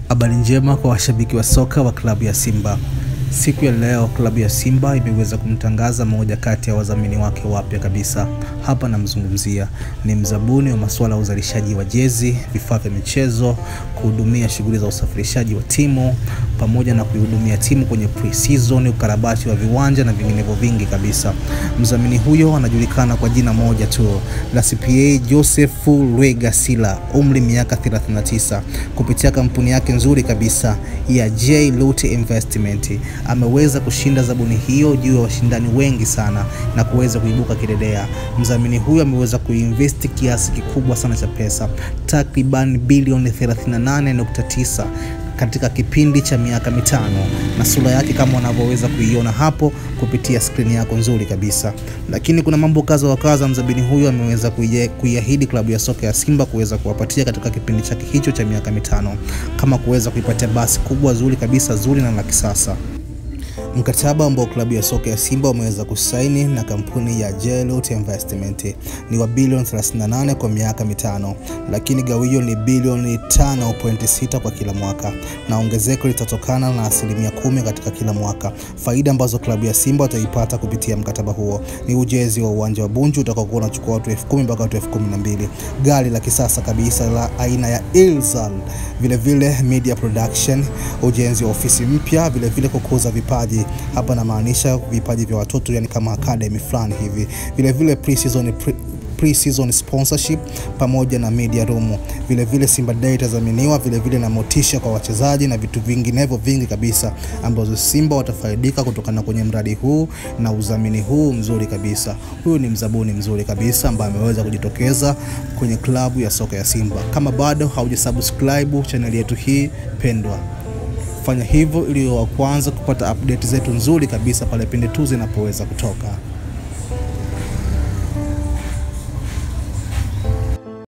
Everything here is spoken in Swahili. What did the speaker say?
Habari njema kwa washabiki wa soka wa klabu ya Simba. Siku ya leo klabu ya Simba imeweza kumtangaza mmoja kati ya wadhamini wake wapya kabisa. Hapa namzungumzia ni mzabuni wa masuala ya uzalishaji wa jezi, vifaa vya michezo, kuhudumia shughuli za usafirishaji wa timu, pamoja na kuhudumia timu kwenye pre-season, ukarabati wa viwanja na vinginevyo vingi kabisa. Mdhamini huyo anajulikana kwa jina moja tu, la CPA Joseph Rwegasila, umri miaka 39, kupitia kampuni yake nzuri kabisa ya J Lute Investment. Ameweza kushinda zabuni hiyo juu ya washindani wengi sana na kuweza kuibuka kidedea. Mdhamini huyo ameweza kuinvest kiasi kikubwa sana cha pesa, takriban bilioni 38.9 katika kipindi cha miaka mitano, na sura yake kama unavyoweza kuiona hapo kupitia screen yako nzuri kabisa. Lakini kuna mambo kadha wa kadha mdhamini huyo ameweza kuiahidi klabu ya soka ya Simba kuweza kuwapatia katika kipindi chake hicho cha miaka mitano, kama kuweza kuipatia basi kubwa zuri kabisa, zuri na la kisasa. Mkataba ambao klabu ya soka ya Simba wameweza kusaini na kampuni ya J Lute Investment ni wa bilioni 38 kwa miaka mitano, lakini gawio ni bilioni 5.6 kwa kila mwaka, na ongezeko litatokana na 10% katika kila mwaka. Faida ambazo klabu ya Simba wataipata kupitia mkataba huo ni ujenzi wa uwanja wa Bunju utakaokuwa unachukua watu 10,000 mpaka watu 12,000, gari la kisasa kabisa la aina ya Ilzal, vile media production, ujenzi wa ofisi mpya, vile kukuza vipaji. Hapa na maanisha vipaji vya watoto, yani kama academy fulani hivi. Vile pre-season sponsorship pamoja na media room. Vile Simba Day itazaminiwa, vile na motisha kwa wachezaji na vitu vinginevyo vingi kabisa ambazo Simba watafaidika kutokana kwenye mradi huu na udhamini huu mzuri kabisa. Huyu ni mzabuni mzuri kabisa ambaye ameweza kujitokeza kwenye klabu ya soka ya Simba. Kama bado haujasubscribe channel yetu hii pendwa, fanya hivyo ili wa kwanza kupata update zetu nzuri kabisa pale pindi tu zinapoweza kutoka.